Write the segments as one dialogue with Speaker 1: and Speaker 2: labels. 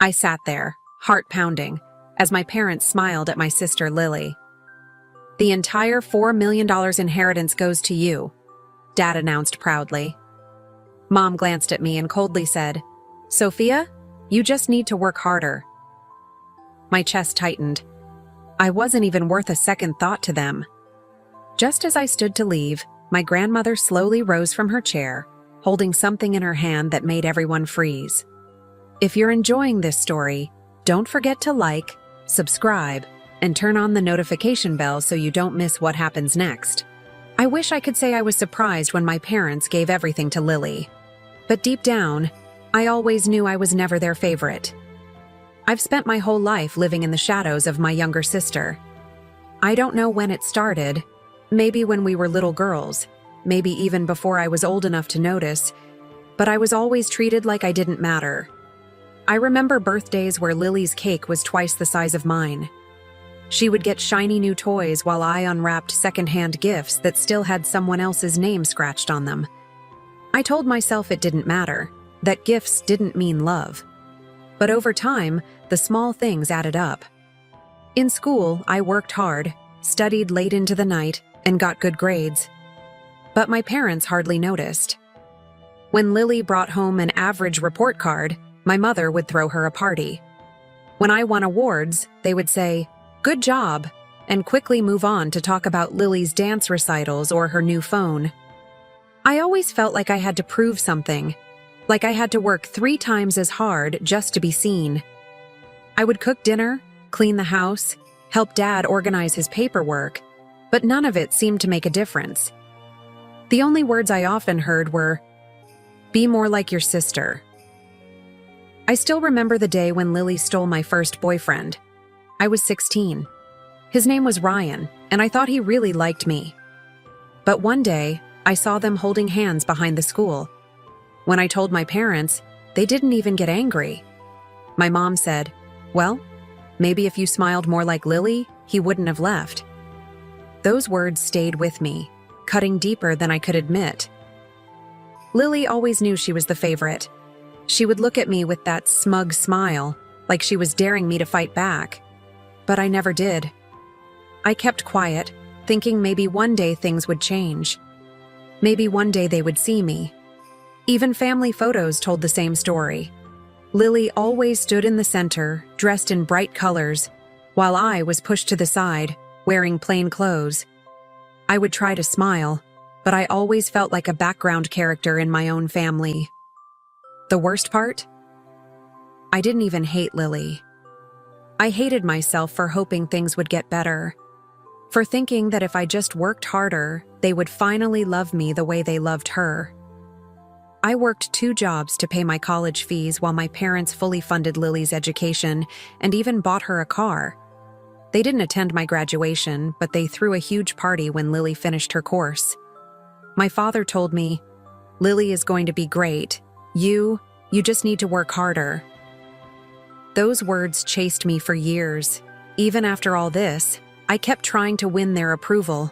Speaker 1: I sat there, heart pounding, as my parents smiled at my sister Lily. "The entire $4 million inheritance goes to you," Dad announced proudly. Mom glanced at me and coldly said, "Sophia, you just need to work harder." My chest tightened. I wasn't even worth a second thought to them. Just as I stood to leave, my grandmother slowly rose from her chair, holding something in her hand that made everyone freeze. If you're enjoying this story, don't forget to like, subscribe, and turn on the notification bell so you don't miss what happens next. I wish I could say I was surprised when my parents gave everything to Lily. But deep down, I always knew I was never their favorite. I've spent my whole life living in the shadows of my younger sister. I don't know when it started, maybe when we were little girls, maybe even before I was old enough to notice, but I was always treated like I didn't matter. I remember birthdays where Lily's cake was twice the size of mine. She would get shiny new toys while I unwrapped secondhand gifts that still had someone else's name scratched on them. I told myself it didn't matter, that gifts didn't mean love. But over time, the small things added up. In school, I worked hard, studied late into the night, and got good grades. But my parents hardly noticed. When Lily brought home an average report card, my mother would throw her a party. When I won awards, they would say, "Good job," and quickly move on to talk about Lily's dance recitals or her new phone. I always felt like I had to prove something, like I had to work 3 times as hard just to be seen. I would cook dinner, clean the house, help Dad organize his paperwork, but none of it seemed to make a difference. The only words I often heard were, "Be more like your sister." I still remember the day when Lily stole my first boyfriend. I was 16. His name was Ryan, and I thought he really liked me. But one day, I saw them holding hands behind the school. When I told my parents, they didn't even get angry. My mom said, "Well, maybe if you smiled more like Lily, he wouldn't have left." Those words stayed with me, cutting deeper than I could admit. Lily always knew she was the favorite. She would look at me with that smug smile, like she was daring me to fight back. But I never did. I kept quiet, thinking maybe one day things would change. Maybe one day they would see me. Even family photos told the same story. Lily always stood in the center, dressed in bright colors, while I was pushed to the side, wearing plain clothes. I would try to smile, but I always felt like a background character in my own family. The worst part? I didn't even hate Lily. I hated myself for hoping things would get better, for thinking that if I just worked harder, they would finally love me the way they loved her. I worked 2 jobs to pay my college fees while my parents fully funded Lily's education and even bought her a car. They didn't attend my graduation, but they threw a huge party when Lily finished her course. My father told me, "Lily is going to be great. You just need to work harder." Those words chased me for years. Even after all this, I kept trying to win their approval.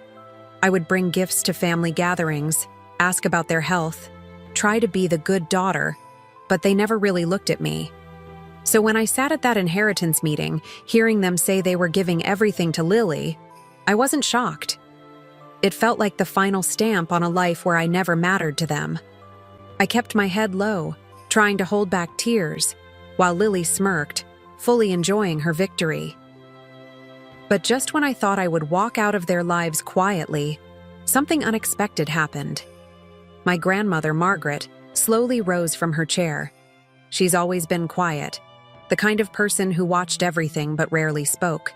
Speaker 1: I would bring gifts to family gatherings, ask about their health, try to be the good daughter, but they never really looked at me. So when I sat at that inheritance meeting, hearing them say they were giving everything to Lily, I wasn't shocked. It felt like the final stamp on a life where I never mattered to them. I kept my head low, trying to hold back tears, while Lily smirked, fully enjoying her victory. But just when I thought I would walk out of their lives quietly, something unexpected happened. My grandmother, Margaret, slowly rose from her chair. She's always been quiet, the kind of person who watched everything but rarely spoke.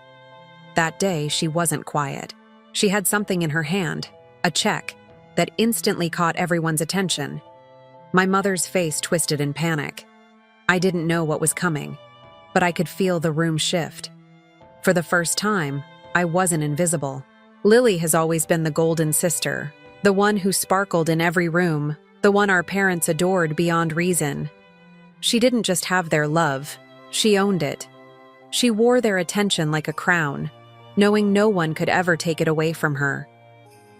Speaker 1: That day, she wasn't quiet. She had something in her hand, a check, that instantly caught everyone's attention. My mother's face twisted in panic. I didn't know what was coming, but I could feel the room shift. For the first time, I wasn't invisible. Lily has always been the golden sister, the one who sparkled in every room, the one our parents adored beyond reason. She didn't just have their love, she owned it. She wore their attention like a crown, knowing no one could ever take it away from her.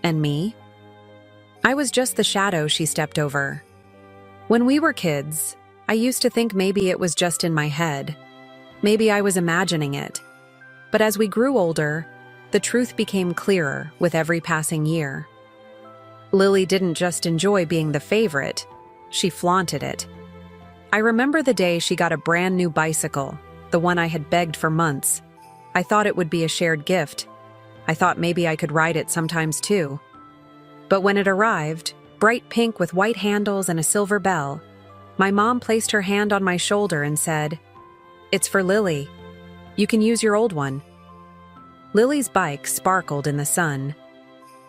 Speaker 1: And me? I was just the shadow she stepped over. When we were kids, I used to think maybe it was just in my head. Maybe I was imagining it. But as we grew older, the truth became clearer with every passing year. Lily didn't just enjoy being the favorite, she flaunted it. I remember the day she got a brand new bicycle, the one I had begged for months. I thought it would be a shared gift. I thought maybe I could ride it sometimes too. But when it arrived, bright pink with white handles and a silver bell, my mom placed her hand on my shoulder and said, "It's for Lily. You can use your old one." Lily's bike sparkled in the sun.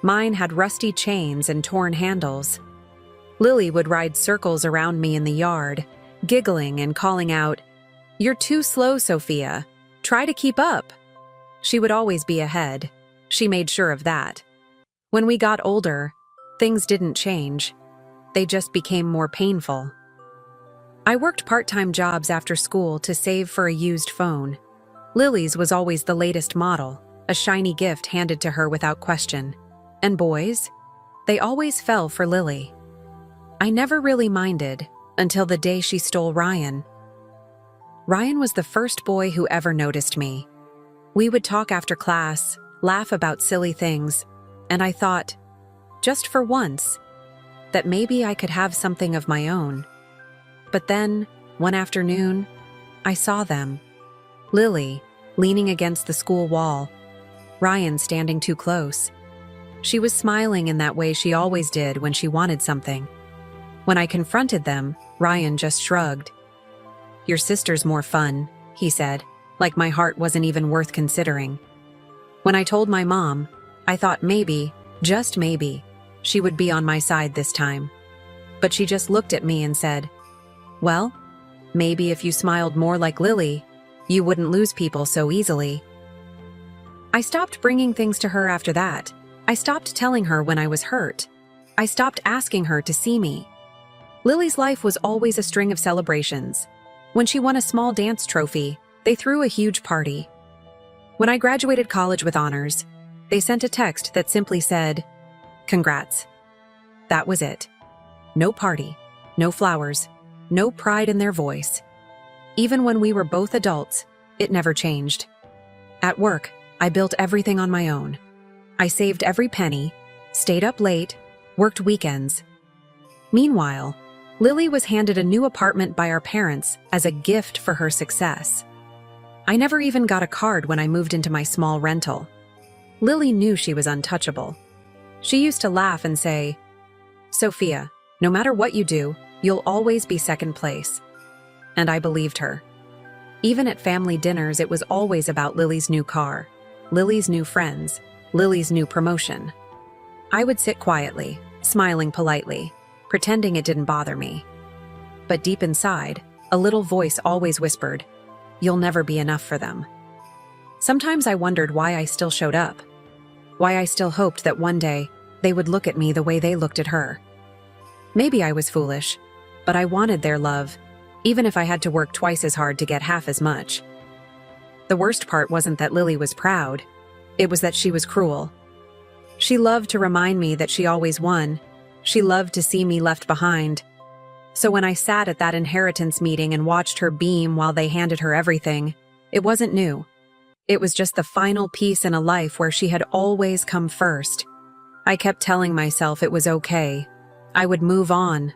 Speaker 1: Mine had rusty chains and torn handles. Lily would ride circles around me in the yard, giggling and calling out, "You're too slow, Sophia. Try to keep up." She would always be ahead. She made sure of that. When we got older, things didn't change. They just became more painful. I worked part-time jobs after school to save for a used phone. Lily's was always the latest model, a shiny gift handed to her without question. And boys? They always fell for Lily. I never really minded until the day she stole Ryan. Ryan was the first boy who ever noticed me. We would talk after class, laugh about silly things, and I thought, just for once, that maybe I could have something of my own. But then, one afternoon, I saw them. Lily, leaning against the school wall. Ryan standing too close. She was smiling in that way she always did when she wanted something. When I confronted them, Ryan just shrugged. "Your sister's more fun," he said, like my heart wasn't even worth considering. When I told my mom, I thought maybe, just maybe, she would be on my side this time. But she just looked at me and said, "Well, maybe if you smiled more like Lily, you wouldn't lose people so easily." I stopped bringing things to her after that. I stopped telling her when I was hurt. I stopped asking her to see me. Lily's life was always a string of celebrations. When she won a small dance trophy, they threw a huge party. When I graduated college with honors, they sent a text that simply said, "Congrats." That was it. No party, no flowers, no pride in their voice. Even when we were both adults, it never changed. At work, I built everything on my own. I saved every penny, stayed up late, worked weekends. Meanwhile, Lily was handed a new apartment by our parents as a gift for her success. I never even got a card when I moved into my small rental. Lily knew she was untouchable. She used to laugh and say, "Sophia, no matter what you do, you'll always be second place." And I believed her. Even at family dinners, it was always about Lily's new car, Lily's new friends, Lily's new promotion. I would sit quietly, smiling politely, pretending it didn't bother me. But deep inside, a little voice always whispered, "You'll never be enough for them." Sometimes I wondered why I still showed up, why I still hoped that one day they would look at me the way they looked at her. Maybe I was foolish, but I wanted their love, even if I had to work twice as hard to get half as much. The worst part wasn't that Lily was proud, it was that she was cruel. She loved to remind me that she always won. She loved to see me left behind. So when I sat at that inheritance meeting and watched her beam while they handed her everything, it wasn't new. It was just the final piece in a life where she had always come first. I kept telling myself it was okay. I would move on.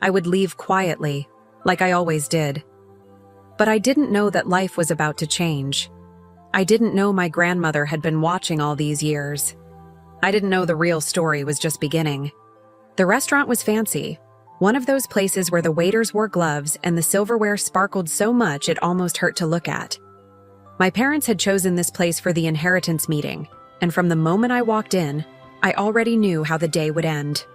Speaker 1: I would leave quietly, like I always did. But I didn't know that life was about to change. I didn't know my grandmother had been watching all these years. I didn't know the real story was just beginning. The restaurant was fancy. One of those places where the waiters wore gloves and the silverware sparkled so much it almost hurt to look at. My parents had chosen this place for the inheritance meeting, and from the moment I walked in, I already knew how the day would end.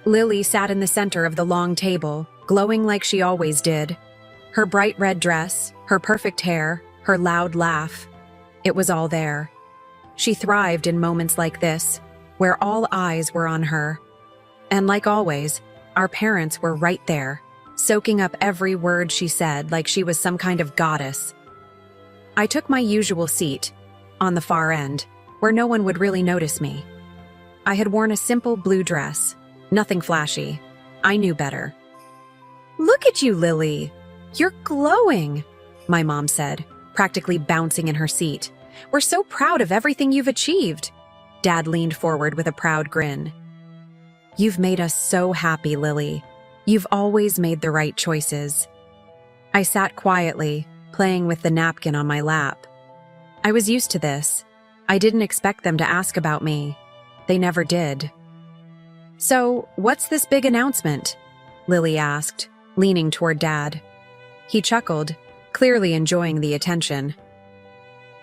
Speaker 1: Lily sat in the center of the long table, glowing like she always did. Her bright red dress, her perfect hair, her loud laugh. It was all there. She thrived in moments like this, where all eyes were on her. And like always, our parents were right there, soaking up every word she said like she was some kind of goddess. I took my usual seat, on the far end, where no one would really notice me. I had worn a simple blue dress, nothing flashy. I knew better. Look at you, Lily. You're glowing, my mom said, practically bouncing in her seat. We're so proud of everything you've achieved. Dad leaned forward with a proud grin. You've made us so happy, Lily. You've always made the right choices. I sat quietly, playing with the napkin on my lap. I was used to this. I didn't expect them to ask about me. They never did. So, what's this big announcement? Lily asked, leaning toward Dad. He chuckled, clearly enjoying the attention.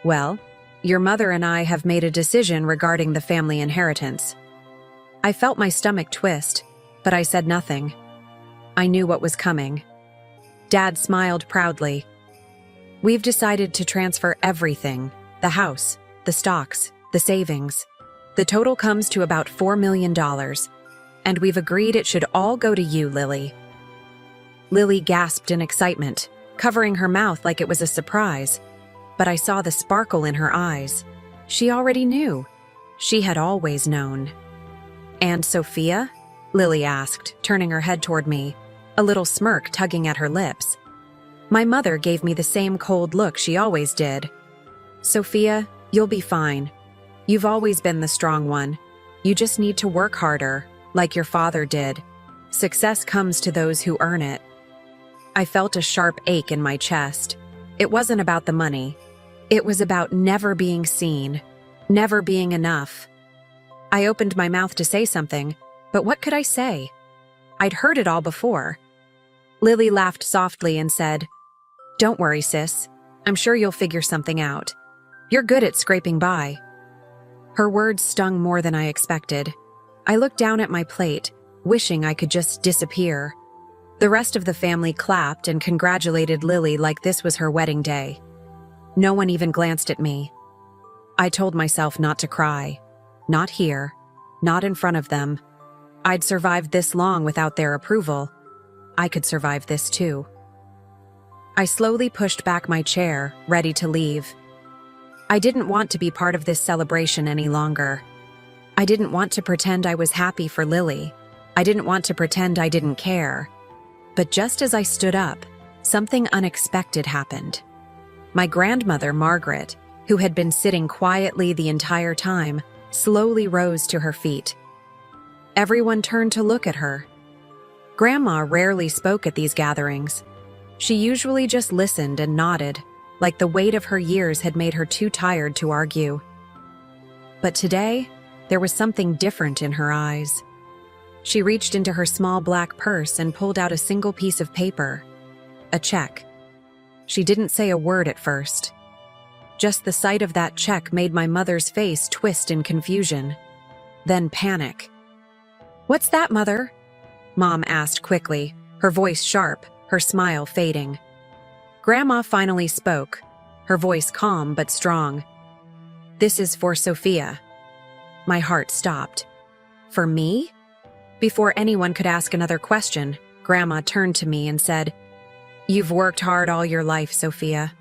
Speaker 1: Well, your mother and I have made a decision regarding the family inheritance. I felt my stomach twist, but I said nothing. I knew what was coming. Dad smiled proudly. We've decided to transfer everything, the house, the stocks, the savings. The total comes to about $4 million, and we've agreed it should all go to you, Lily. Lily gasped in excitement, covering her mouth like it was a surprise, but I saw the sparkle in her eyes. She already knew. She had always known. And Sophia? Lily asked, turning her head toward me, a little smirk tugging at her lips. My mother gave me the same cold look she always did. Sophia, you'll be fine. You've always been the strong one. You just need to work harder, like your father did. Success comes to those who earn it. I felt a sharp ache in my chest. It wasn't about the money. It was about never being seen, never being enough. I opened my mouth to say something, but what could I say? I'd heard it all before. Lily laughed softly and said, "Don't worry, sis. I'm sure you'll figure something out. You're good at scraping by." Her words stung more than I expected. I looked down at my plate, wishing I could just disappear. The rest of the family clapped and congratulated Lily like this was her wedding day. No one even glanced at me. I told myself not to cry. Not here. Not in front of them. I'd survived this long without their approval. I could survive this too. I slowly pushed back my chair, ready to leave. I didn't want to be part of this celebration any longer. I didn't want to pretend I was happy for Lily. I didn't want to pretend I didn't care. But just as I stood up, something unexpected happened. My grandmother, Margaret, who had been sitting quietly the entire time, slowly rose to her feet. Everyone turned to look at her. Grandma rarely spoke at these gatherings. She usually just listened and nodded, like the weight of her years had made her too tired to argue. But today, there was something different in her eyes. She reached into her small black purse and pulled out a single piece of paper. A check. She didn't say a word at first. Just the sight of that check made my mother's face twist in confusion. Then panic. "What's that, Mother?" Mom asked quickly, her voice sharp, her smile fading. Grandma finally spoke, her voice calm but strong. "This is for Sophia." My heart stopped. "For me?" Before anyone could ask another question, Grandma turned to me and said, "You've worked hard all your life, Sophia.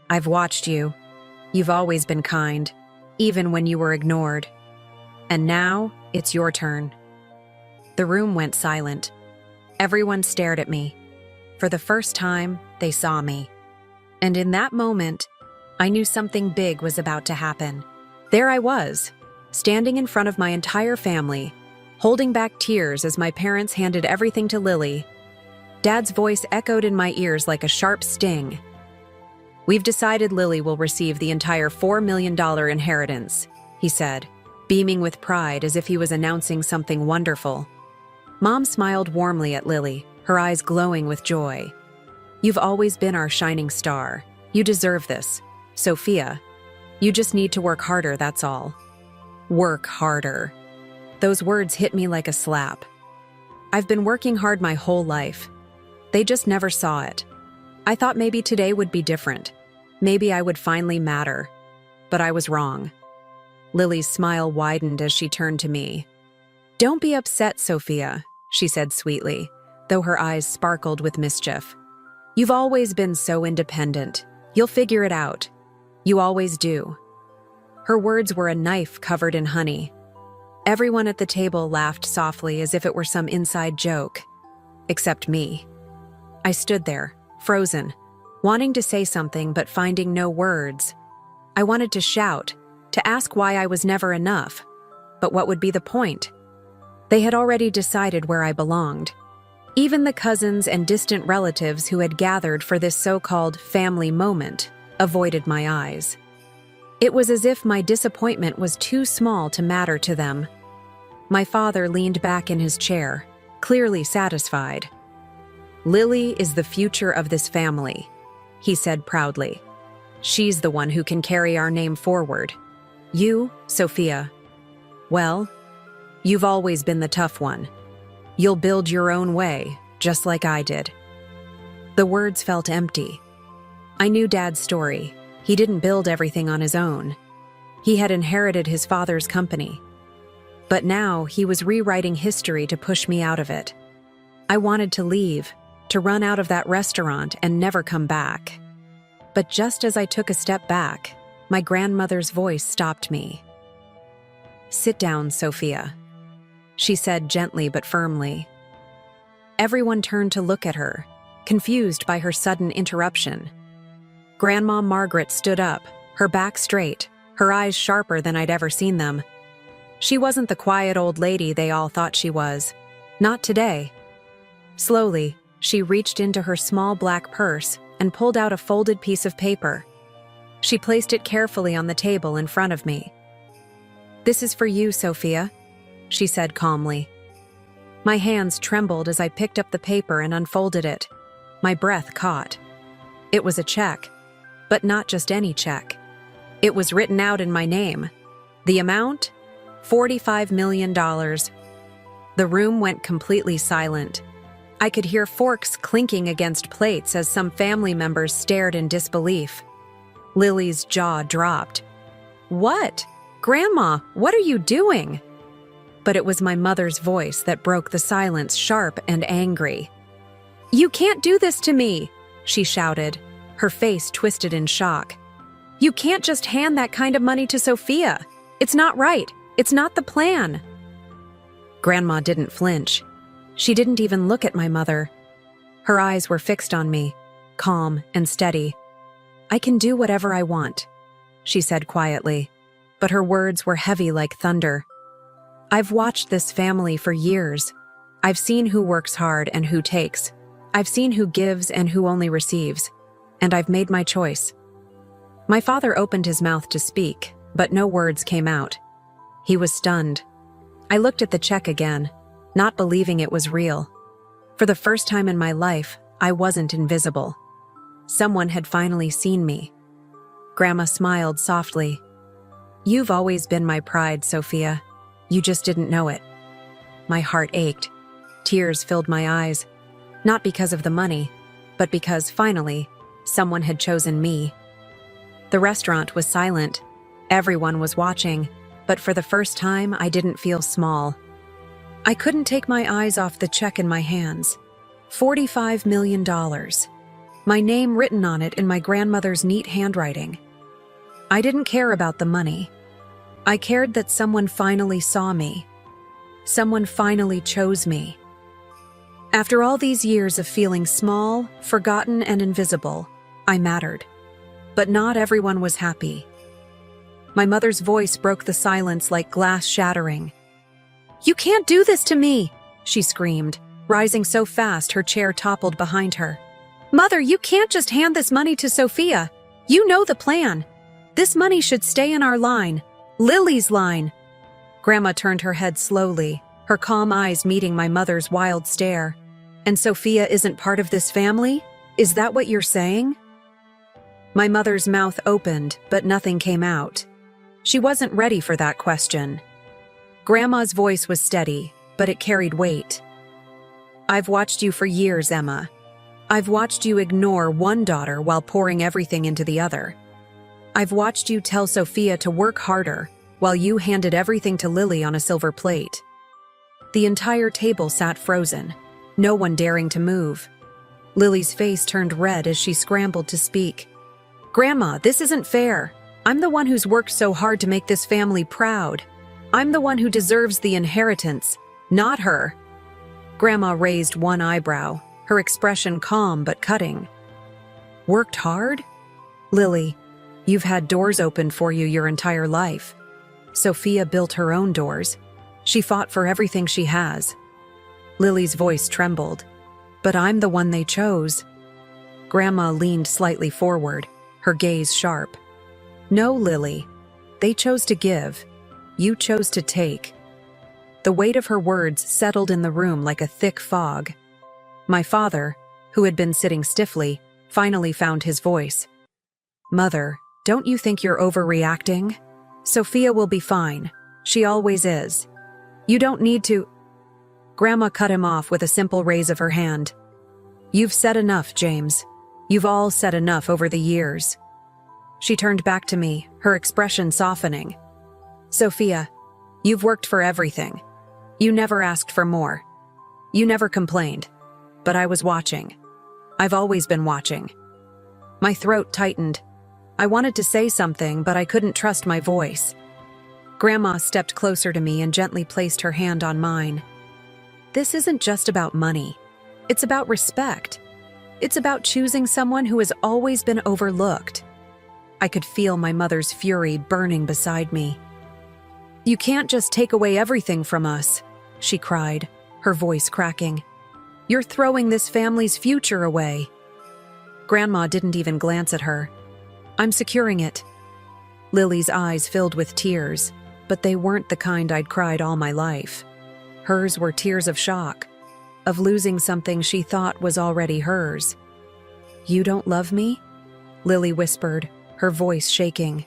Speaker 1: I've watched you. You've always been kind, even when you were ignored. And now, it's your turn." The room went silent. Everyone stared at me. For the first time, they saw me. And in that moment, I knew something big was about to happen. There I was, standing in front of my entire family, holding back tears as my parents handed everything to Lily. Dad's voice echoed in my ears like a sharp sting. "We've decided Lily will receive the entire $4 million inheritance," he said, beaming with pride as if he was announcing something wonderful. Mom smiled warmly at Lily, her eyes glowing with joy. "You've always been our shining star. You deserve this. Sophia, you just need to work harder, that's all." Work harder. Those words hit me like a slap. I've been working hard my whole life. They just never saw it. I thought maybe today would be different. Maybe I would finally matter. But I was wrong. Lily's smile widened as she turned to me. "Don't be upset, Sophia," she said sweetly, though her eyes sparkled with mischief. "You've always been so independent. You'll figure it out. You always do." Her words were a knife covered in honey. Everyone at the table laughed softly as if it were some inside joke. Except me. I stood there, frozen, wanting to say something but finding no words. I wanted to shout, to ask why I was never enough. But what would be the point? They had already decided where I belonged. Even the cousins and distant relatives who had gathered for this so-called family moment avoided my eyes. It was as if my disappointment was too small to matter to them. My father leaned back in his chair, clearly satisfied. "Lily is the future of this family," he said proudly. "She's the one who can carry our name forward. You, Sophia, well, you've always been the tough one. You'll build your own way, just like I did." The words felt empty. I knew Dad's story. He didn't build everything on his own. He had inherited his father's company. But now he was rewriting history to push me out of it. I wanted to leave, to run out of that restaurant and never come back. But just as I took a step back, my grandmother's voice stopped me. "Sit down, Sophia," she said gently but firmly. Everyone turned to look at her, confused by her sudden interruption. Grandma Margaret stood up, her back straight, her eyes sharper than I'd ever seen them. She wasn't the quiet old lady they all thought she was. Not today. Slowly, she reached into her small black purse and pulled out a folded piece of paper. She placed it carefully on the table in front of me. "This is for you, Sophia," she said calmly. My hands trembled as I picked up the paper and unfolded it. My breath caught. It was a check, but not just any check. It was written out in my name. The amount? $45 million. The room went completely silent. I could hear forks clinking against plates as some family members stared in disbelief. Lily's jaw dropped. "What? Grandma, what are you doing?" But it was my mother's voice that broke the silence, sharp and angry. "You can't do this to me," she shouted, her face twisted in shock. "You can't just hand that kind of money to Sophia. It's not right. It's not the plan." Grandma didn't flinch. She didn't even look at my mother. Her eyes were fixed on me, calm and steady. "I can do whatever I want," she said quietly, but her words were heavy like thunder. "I've watched this family for years. I've seen who works hard and who takes. I've seen who gives and who only receives. And I've made my choice." My father opened his mouth to speak, but no words came out. He was stunned. I looked at the check again, not believing it was real. For the first time in my life, I wasn't invisible. Someone had finally seen me. Grandma smiled softly. "You've always been my pride, Sophia. You just didn't know it." My heart ached. Tears filled my eyes. Not because of the money, but because, finally, someone had chosen me. The restaurant was silent. Everyone was watching, but for the first time, I didn't feel small. I couldn't take my eyes off the check in my hands. $45 million. My name written on it in my grandmother's neat handwriting. I didn't care about the money. I cared that someone finally saw me. Someone finally chose me. After all these years of feeling small, forgotten, and invisible, I mattered. But not everyone was happy. My mother's voice broke the silence like glass shattering. "You can't do this to me!" she screamed, rising so fast her chair toppled behind her. "Mother, you can't just hand this money to Sophia. You know the plan. This money should stay in our line. Lily's line." Grandma turned her head slowly, her calm eyes meeting my mother's wild stare. "And Sophia isn't part of this family? Is that what you're saying?" My mother's mouth opened, but nothing came out. She wasn't ready for that question. Grandma's voice was steady, but it carried weight. "I've watched you for years, Emma. I've watched you ignore one daughter while pouring everything into the other. I've watched you tell Sophia to work harder while you handed everything to Lily on a silver plate." The entire table sat frozen, no one daring to move. Lily's face turned red as she scrambled to speak. "Grandma, this isn't fair. I'm the one who's worked so hard to make this family proud. I'm the one who deserves the inheritance, not her." Grandma raised one eyebrow, her expression calm but cutting. Worked hard? Lily, you've had doors opened for you your entire life. Sophia built her own doors. She fought for everything she has. Lily's voice trembled. But I'm the one they chose. Grandma leaned slightly forward, her gaze sharp. No, Lily. They chose to give. You chose to take. The weight of her words settled in the room like a thick fog. My father, who had been sitting stiffly, finally found his voice. Mother, don't you think you're overreacting? Sophia will be fine. She always is. You don't need to. Grandma cut him off with a simple raise of her hand. You've said enough, James. You've all said enough over the years. She turned back to me, her expression softening. Sophia, you've worked for everything. You never asked for more. You never complained. But I was watching. I've always been watching. My throat tightened. I wanted to say something, but I couldn't trust my voice. Grandma stepped closer to me and gently placed her hand on mine. This isn't just about money. It's about respect. It's about choosing someone who has always been overlooked. I could feel my mother's fury burning beside me. You can't just take away everything from us, she cried, her voice cracking. You're throwing this family's future away. Grandma didn't even glance at her. I'm securing it. Lily's eyes filled with tears, but they weren't the kind I'd cried all my life. Hers were tears of shock, of losing something she thought was already hers. You don't love me? Lily whispered, her voice shaking.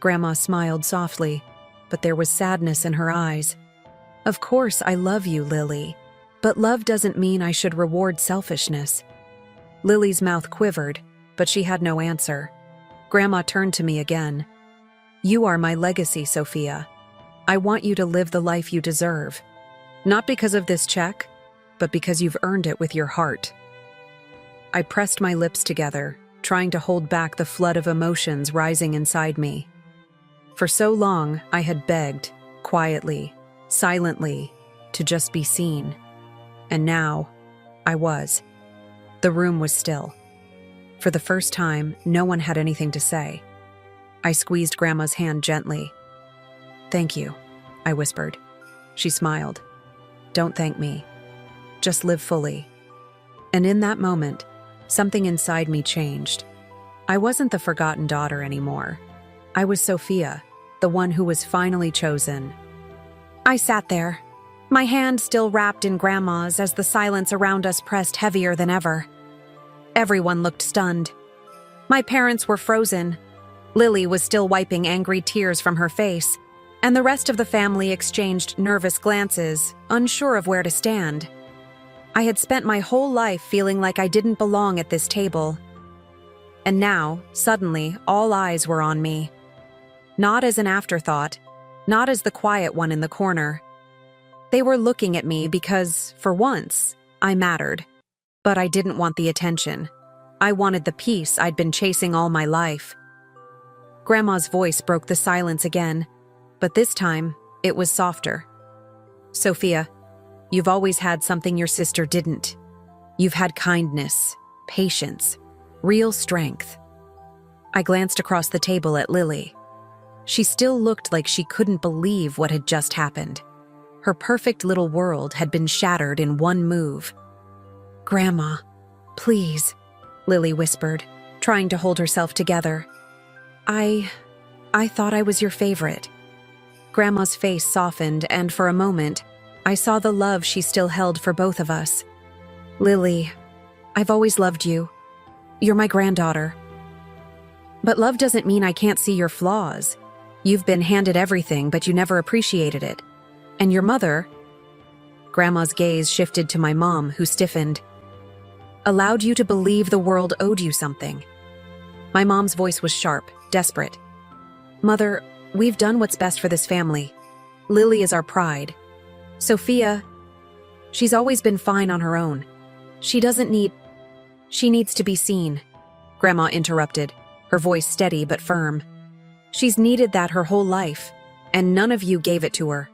Speaker 1: Grandma smiled softly, but there was sadness in her eyes. Of course I love you, Lily, but love doesn't mean I should reward selfishness. Lily's mouth quivered, but she had no answer. Grandma turned to me again. You are my legacy, Sophia. I want you to live the life you deserve. Not because of this check, but because you've earned it with your heart. I pressed my lips together, trying to hold back the flood of emotions rising inside me. For so long, I had begged, quietly, silently, to just be seen. And now, I was. The room was still. For the first time, no one had anything to say. I squeezed Grandma's hand gently. Thank you, I whispered. She smiled. Don't thank me. Just live fully. And in that moment, something inside me changed. I wasn't the forgotten daughter anymore. I was Sophia, the one who was finally chosen. I sat there, my hand still wrapped in Grandma's as the silence around us pressed heavier than ever. Everyone looked stunned. My parents were frozen. Lily was still wiping angry tears from her face, and the rest of the family exchanged nervous glances, unsure of where to stand. I had spent my whole life feeling like I didn't belong at this table. And now, suddenly, all eyes were on me. Not as an afterthought, not as the quiet one in the corner. They were looking at me because, for once, I mattered. But I didn't want the attention. I wanted the peace I'd been chasing all my life. Grandma's voice broke the silence again, but this time, it was softer. Sophia, you've always had something your sister didn't. You've had kindness, patience, real strength. I glanced across the table at Lily. She still looked like she couldn't believe what had just happened. Her perfect little world had been shattered in one move. Grandma, please, Lily whispered, trying to hold herself together. I thought I was your favorite. Grandma's face softened, and for a moment, I saw the love she still held for both of us. Lily, I've always loved you. You're my granddaughter. But love doesn't mean I can't see your flaws. You've been handed everything, but you never appreciated it. And your mother, Grandma's gaze shifted to my mom, who stiffened, allowed you to believe the world owed you something. My mom's voice was sharp, desperate. Mother, we've done what's best for this family. Lily is our pride. Sophia, she's always been fine on her own. She needs to be seen. Grandma interrupted, her voice steady but firm. She's needed that her whole life, and none of you gave it to her.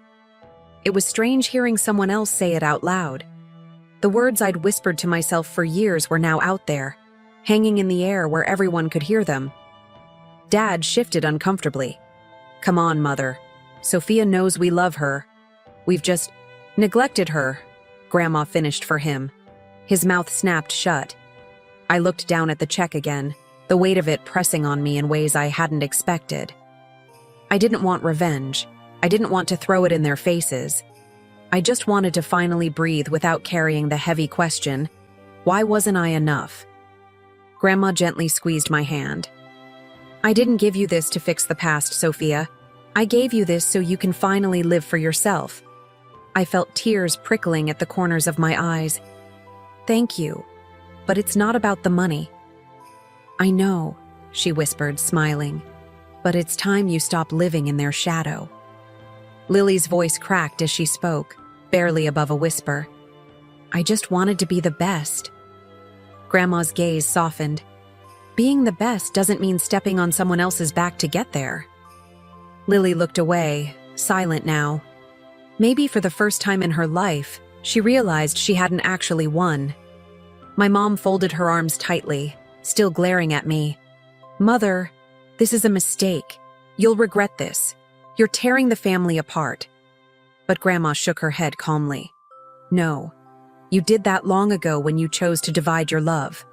Speaker 1: It was strange hearing someone else say it out loud. The words I'd whispered to myself for years were now out there, hanging in the air where everyone could hear them. Dad shifted uncomfortably. "Come on, Mother. Sophia knows we love her. We've just neglected her," Grandma finished for him. His mouth snapped shut. I looked down at the check again, the weight of it pressing on me in ways I hadn't expected. I didn't want revenge. I didn't want to throw it in their faces. I just wanted to finally breathe without carrying the heavy question, why wasn't I enough? Grandma gently squeezed my hand. "I didn't give you this to fix the past, Sophia. I gave you this so you can finally live for yourself." I felt tears prickling at the corners of my eyes. "Thank you, but it's not about the money." "I know," she whispered, smiling, "but it's time you stop living in their shadow." Lily's voice cracked as she spoke, barely above a whisper. "I just wanted to be the best." Grandma's gaze softened. "Being the best doesn't mean stepping on someone else's back to get there." Lily looked away, silent now. Maybe for the first time in her life, she realized she hadn't actually won. My mom folded her arms tightly, still glaring at me. "Mother, this is a mistake. You'll regret this. You're tearing the family apart." But Grandma shook her head calmly. "No, you did that long ago when you chose to divide your love."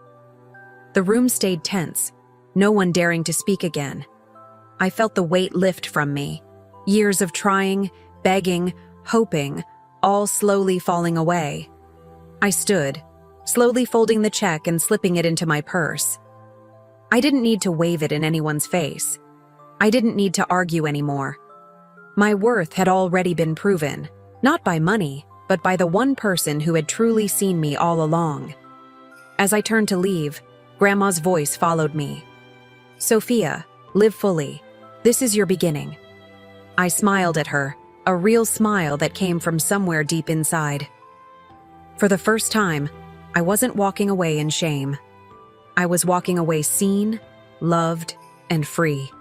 Speaker 1: The room stayed tense, no one daring to speak again. I felt the weight lift from me. Years of trying, begging, hoping, all slowly falling away. I stood, slowly folding the check and slipping it into my purse. I didn't need to wave it in anyone's face. I didn't need to argue anymore. My worth had already been proven, not by money, but by the one person who had truly seen me all along. As I turned to leave, Grandma's voice followed me. "Sophia, live fully. This is your beginning." I smiled at her, a real smile that came from somewhere deep inside. For the first time, I wasn't walking away in shame. I was walking away seen, loved, and free.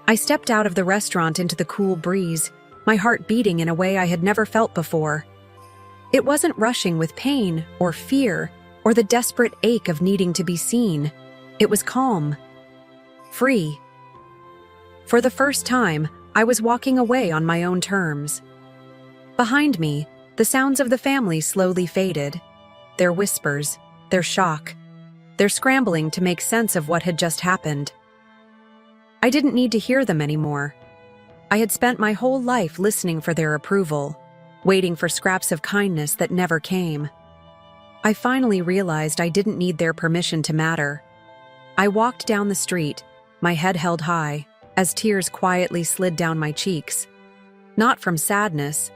Speaker 1: I stepped out of the restaurant into the cool breeze, my heart beating in a way I had never felt before. It wasn't rushing with pain or fear or the desperate ache of needing to be seen. It was calm, free. For the first time, I was walking away on my own terms. Behind me, the sounds of the family slowly faded. Their whispers, their shock, their scrambling to make sense of what had just happened. I didn't need to hear them anymore. I had spent my whole life listening for their approval, waiting for scraps of kindness that never came. I finally realized I didn't need their permission to matter. I walked down the street, my head held high, as tears quietly slid down my cheeks. Not from sadness,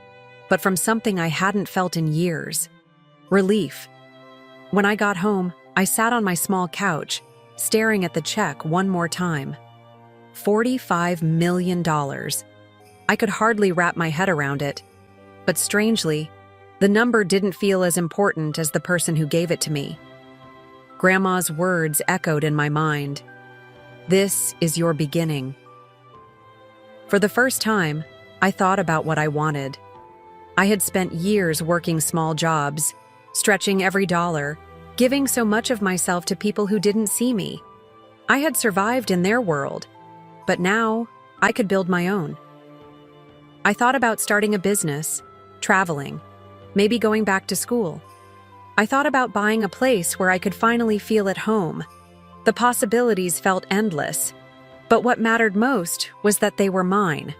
Speaker 1: but from something I hadn't felt in years. Relief. When I got home, I sat on my small couch, staring at the check one more time. $45 million. I could hardly wrap my head around it. But strangely, the number didn't feel as important as the person who gave it to me. Grandma's words echoed in my mind. "This is your beginning." For the first time, I thought about what I wanted. I had spent years working small jobs, stretching every dollar, giving so much of myself to people who didn't see me. I had survived in their world, but now I could build my own. I thought about starting a business, traveling, maybe going back to school. I thought about buying a place where I could finally feel at home. The possibilities felt endless, but what mattered most was that they were mine.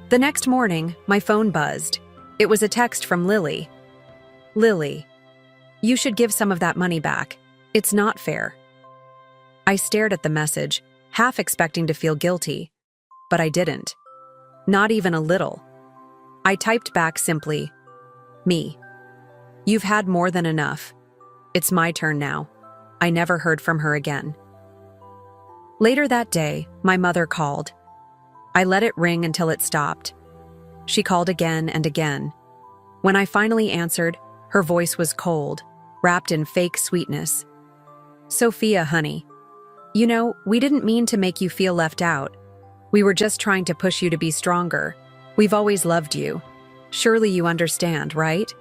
Speaker 1: The next morning, my phone buzzed. It was a text from Lily. "Lily, you should give some of that money back. It's not fair." I stared at the message, half expecting to feel guilty, but I didn't. Not even a little. I typed back simply, "Me. You've had more than enough. It's my turn now." I never heard from her again. Later that day, my mother called. I let it ring until it stopped. She called again and again. When I finally answered, her voice was cold, wrapped in fake sweetness. "Sophia, honey. You know, we didn't mean to make you feel left out. We were just trying to push you to be stronger. We've always loved you. Surely you understand, right?"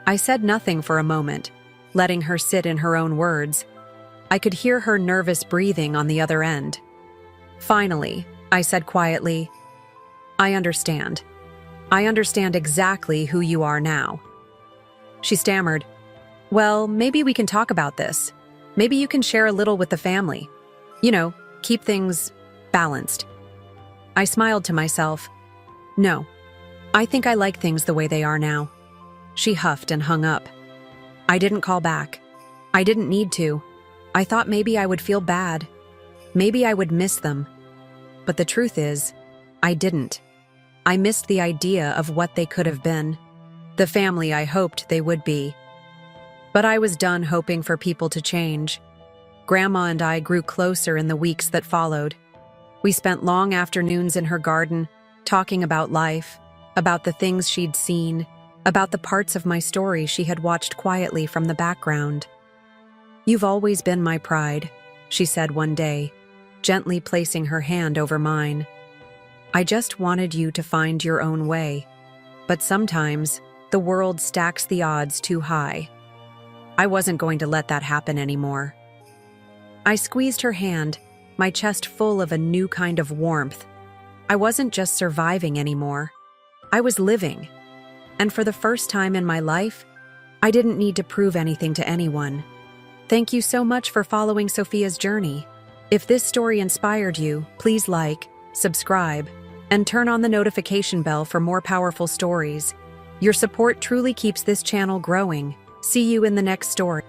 Speaker 1: I said nothing for a moment, letting her sit in her own words. I could hear her nervous breathing on the other end. Finally, I said quietly, "I understand. I understand exactly who you are now." She stammered, "Well, maybe we can talk about this. Maybe you can share a little with the family. You know, keep things balanced." I smiled to myself. "No, I think I like things the way they are now." She huffed and hung up. I didn't call back. I didn't need to. I thought maybe I would feel bad. Maybe I would miss them. But the truth is, I didn't. I missed the idea of what they could have been, the family I hoped they would be. But I was done hoping for people to change. Grandma and I grew closer in the weeks that followed. We spent long afternoons in her garden, talking about life, about the things she'd seen, about the parts of my story she had watched quietly from the background. "You've always been my pride," she said one day, gently placing her hand over mine. "I just wanted you to find your own way. But sometimes, the world stacks the odds too high. I wasn't going to let that happen anymore." I squeezed her hand, my chest full of a new kind of warmth. I wasn't just surviving anymore. I was living. And for the first time in my life, I didn't need to prove anything to anyone. Thank you so much for following Sophia's journey. If this story inspired you, please like, subscribe, and turn on the notification bell for more powerful stories. Your support truly keeps this channel growing. See you in the next story.